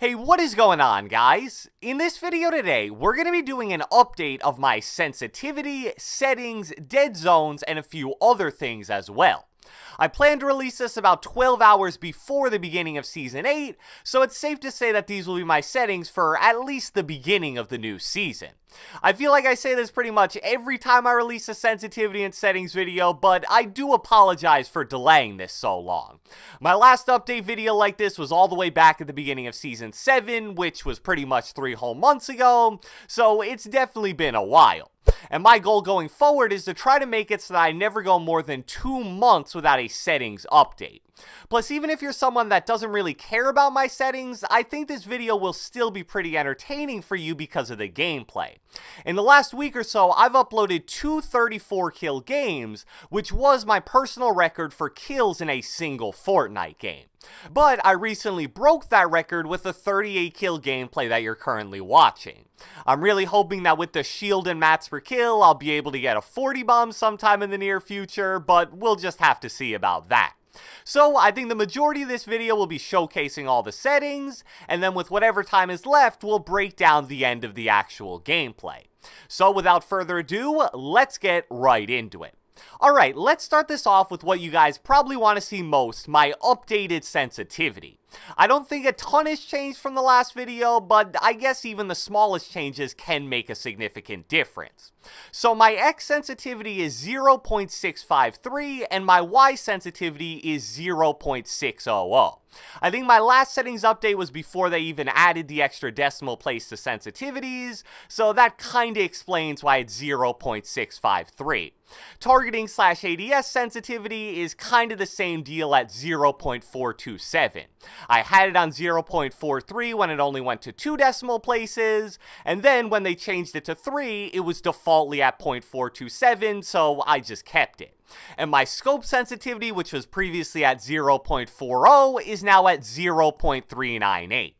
Hey, what is going on, guys? In this video today, we're going to be doing an update of my sensitivity, settings, dead zones, and a few other things as well. I plan to release this about 12 hours before the beginning of Season 8, so it's safe to say that these will be my settings for at least the beginning of the new season. I feel like I say this pretty much every time I release a sensitivity and settings video, but I do apologize for delaying this so long. My last update video like this was all the way back at the beginning of Season 7, which was pretty much 3 whole months ago, so it's definitely been a while. And my goal going forward is to try to make it so that I never go more than 2 months without a settings update. Plus, even if you're someone that doesn't really care about my settings, I think this video will still be pretty entertaining for you because of the gameplay. In the last week or so, I've uploaded 2 34 kill games, which was my personal record for kills in a single Fortnite game. But I recently broke that record with the 38 kill gameplay that you're currently watching. I'm really hoping that with the shield and mats per kill, I'll be able to get a 40 bomb sometime in the near future, but we'll just have to see about that. So I think the majority of this video will be showcasing all the settings, and then with whatever time is left, we'll break down the end of the actual gameplay. So without further ado, let's get right into it. Alright, let's start this off with what you guys probably want to see most, my updated sensitivity. I don't think a ton has changed from the last video, but I guess even the smallest changes can make a significant difference. So my X sensitivity is 0.653 and my Y sensitivity is 0.600. I think my last settings update was before they even added the extra decimal place to sensitivities, so that kinda explains why it's 0.653. Targeting / ADS sensitivity is kinda the same deal at 0.427. I had it on 0.43 when it only went to 2 decimal places, and then when they changed it to 3, it was defaultly at 0.427, so I just kept it. And my scope sensitivity, which was previously at 0.40, is now at 0.398.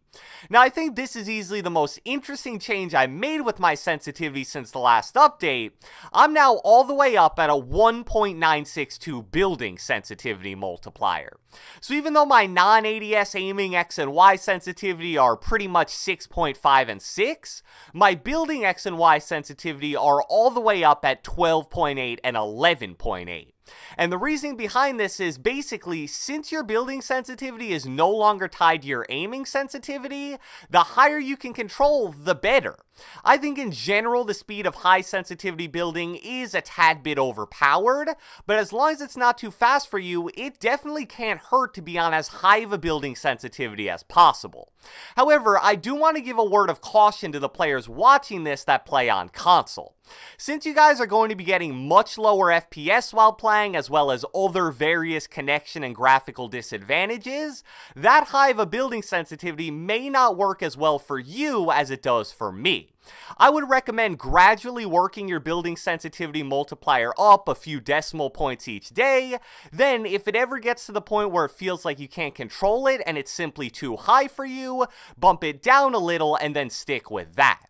Now, I think this is easily the most interesting change I made with my sensitivity since the last update. I'm now all the way up at a 1.962 building sensitivity multiplier. So even though my non-ADS aiming X and Y sensitivity are pretty much 6.5 and 6, my building X and Y sensitivity are all the way up at 12.8 and 11.8. And the reasoning behind this is basically, since your building sensitivity is no longer tied to your aiming sensitivity, the higher you can control, the better. I think in general the speed of high sensitivity building is a tad bit overpowered, but as long as it's not too fast for you, it definitely can't hurt to be on as high of a building sensitivity as possible. However, I do want to give a word of caution to the players watching this that play on console. Since you guys are going to be getting much lower FPS while playing, as well as other various connection and graphical disadvantages, that high of a building sensitivity may not work as well for you as it does for me. I would recommend gradually working your building sensitivity multiplier up a few decimal points each day. Then, if it ever gets to the point where it feels like you can't control it and it's simply too high for you, bump it down a little and then stick with that.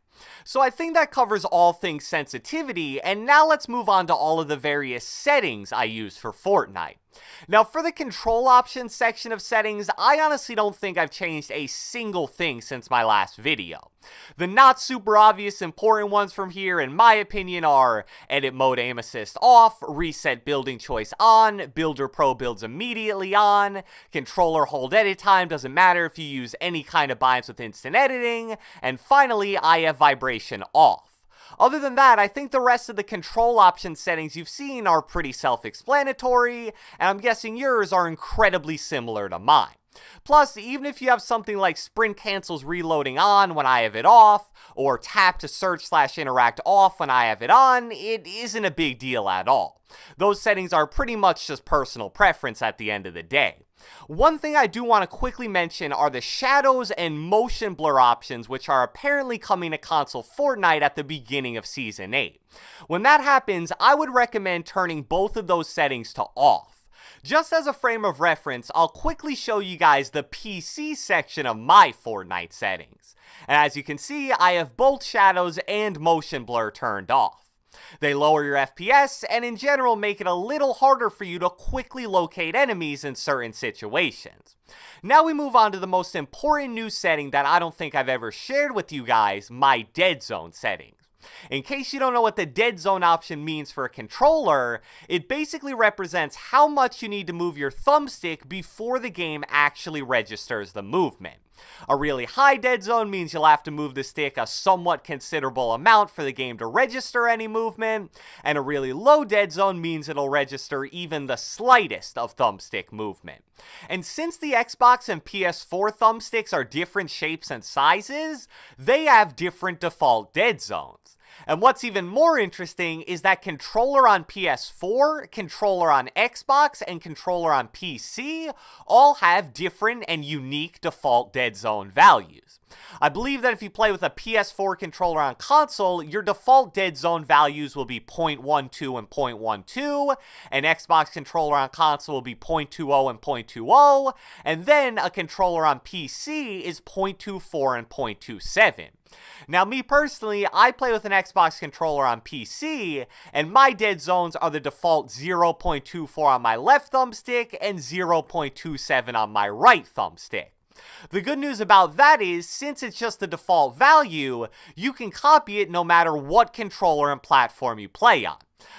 So I think that covers all things sensitivity, and now let's move on to all of the various settings I use for Fortnite. Now, for the control options section of settings, I honestly don't think I've changed a single thing since my last video. The not super obvious important ones from here, in my opinion, are edit mode aim assist off, reset building choice on, builder pro builds immediately on, controller hold edit time, doesn't matter if you use any kind of binds with instant editing, and finally, IF vibration off. Other than that, I think the rest of the control option settings you've seen are pretty self-explanatory, and I'm guessing yours are incredibly similar to mine. Plus, even if you have something like sprint cancels reloading on when I have it off, or tap to search / interact off when I have it on, it isn't a big deal at all. Those settings are pretty much just personal preference at the end of the day. One thing I do want to quickly mention are the shadows and motion blur options, which are apparently coming to console Fortnite at the beginning of Season 8. When that happens, I would recommend turning both of those settings to off. Just as a frame of reference, I'll quickly show you guys the PC section of my Fortnite settings. And as you can see, I have both shadows and motion blur turned off. They lower your FPS and in general make it a little harder for you to quickly locate enemies in certain situations. Now we move on to the most important new setting that I don't think I've ever shared with you guys, my dead zone settings. In case you don't know what the dead zone option means for a controller, it basically represents how much you need to move your thumbstick before the game actually registers the movement. A really high dead zone means you'll have to move the stick a somewhat considerable amount for the game to register any movement, and a really low dead zone means it'll register even the slightest of thumbstick movement. And since the Xbox and PS4 thumbsticks are different shapes and sizes, they have different default dead zones. And what's even more interesting is that controller on PS4, controller on Xbox, and controller on PC all have different and unique default dead zone values. I believe that if you play with a PS4 controller on console, your default dead zone values will be 0.12 and 0.12, an Xbox controller on console will be 0.20 and 0.20, and then a controller on PC is 0.24 and 0.27. Now, me personally, I play with an Xbox controller on PC, and my dead zones are the default 0.24 on my left thumbstick and 0.27 on my right thumbstick. The good news about that is, since it's just the default value, you can copy it no matter what controller and platform you play on.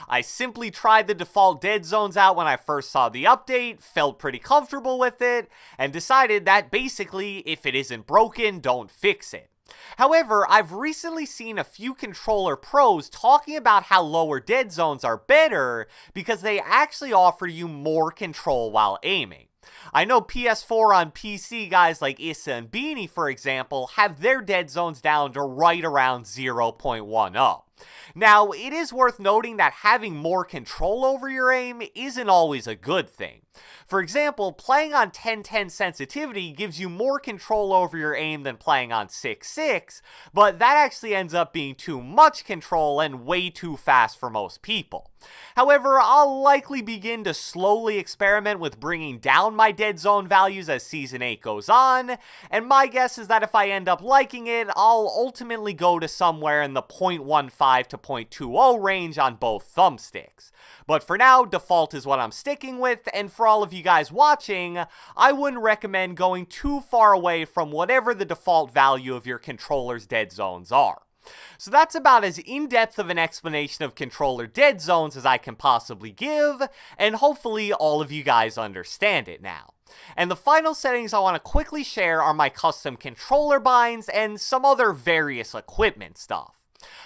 I simply tried the default dead zones out when I first saw the update, felt pretty comfortable with it, and decided that basically, if it isn't broken, don't fix it. However, I've recently seen a few controller pros talking about how lower dead zones are better because they actually offer you more control while aiming. I know PS4 on PC guys like Issa and Beanie, for example, have their dead zones down to right around 0.10. Now, it is worth noting that having more control over your aim isn't always a good thing. For example, playing on 1010 sensitivity gives you more control over your aim than playing on 6.6, but that actually ends up being too much control and way too fast for most people. However, I'll likely begin to slowly experiment with bringing down my dead zone values as Season 8 goes on, and my guess is that if I end up liking it, I'll ultimately go to somewhere in the 0.15 to 0.20 range on both thumbsticks. But for now, default is what I'm sticking with, and for all of you guys watching, I wouldn't recommend going too far away from whatever the default value of your controller's dead zones are. So that's about as in-depth of an explanation of controller dead zones as I can possibly give, and hopefully all of you guys understand it now. And the final settings I want to quickly share are my custom controller binds and some other various equipment stuff.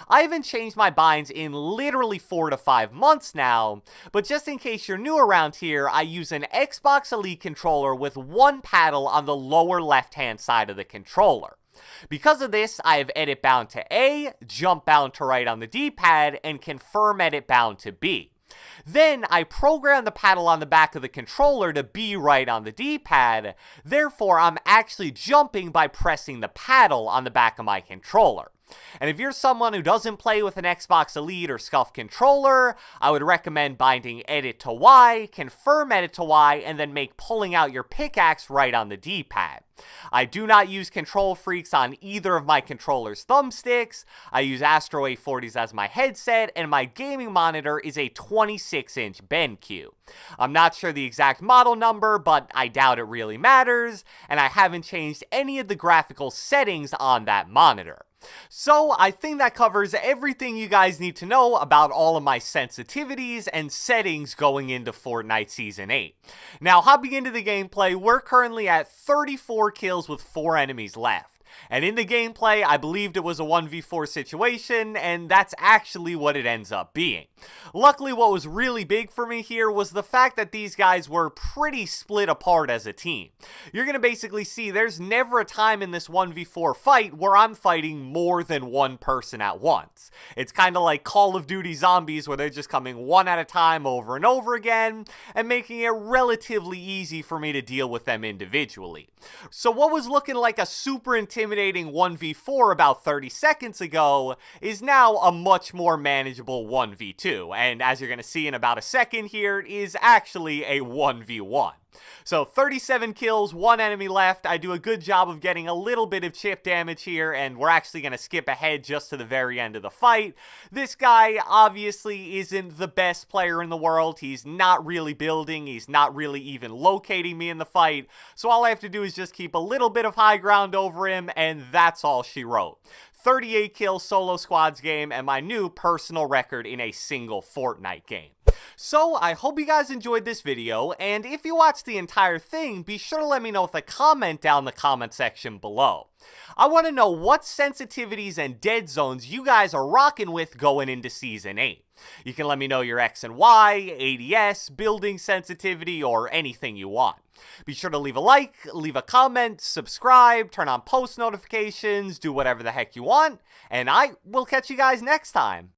I haven't changed my binds in literally 4 to 5 months now, but just in case you're new around here, I use an Xbox Elite controller with one paddle on the lower left-hand side of the controller. Because of this, I have edit bound to A, jump bound to right on the D-pad, and confirm edit bound to B. Then I program the paddle on the back of the controller to be right on the D-pad, therefore I'm actually jumping by pressing the paddle on the back of my controller. And if you're someone who doesn't play with an Xbox Elite or SCUF controller, I would recommend binding edit to Y, confirm edit to Y, and then make pulling out your pickaxe right on the D-pad. I do not use control freaks on either of my controller's thumbsticks. I use Astro A40s as my headset, and my gaming monitor is a 26-inch BenQ. I'm not sure the exact model number, but I doubt it really matters, and I haven't changed any of the graphical settings on that monitor. So I think that covers everything you guys need to know about all of my sensitivities and settings going into Fortnite Season 8. Now, hopping into the gameplay, we're currently at 34 kills with 4 enemies left. And in the gameplay, I believed it was a 1v4 situation, and that's actually what it ends up being. Luckily, what was really big for me here was the fact that these guys were pretty split apart as a team. You're going to basically see there's never a time in this 1v4 fight where I'm fighting more than one person at once. It's kind of like Call of Duty Zombies, where they're just coming one at a time over and over again, and making it relatively easy for me to deal with them individually. So what was looking like a super intimidating 1v4 about 30 seconds ago is now a much more manageable 1v2, and as you're going to see in about a second here, it is actually a 1v1. So 37 kills, 1 enemy left. I do a good job of getting a little bit of chip damage here, and we're actually going to skip ahead just to the very end of the fight. This guy obviously isn't the best player in the world. He's not really building. He's not really even locating me in the fight. So all I have to do is just keep a little bit of high ground over him, and that's all she wrote. 38 kill solo squads game, and my new personal record in a single Fortnite game. So, I hope you guys enjoyed this video, and if you watched the entire thing, be sure to let me know with a comment down in the comment section below. I want to know what sensitivities and dead zones you guys are rocking with going into Season 8. You can let me know your X and Y, ADS, building sensitivity, or anything you want. Be sure to leave a like, leave a comment, subscribe, turn on post notifications, do whatever the heck you want, and I will catch you guys next time.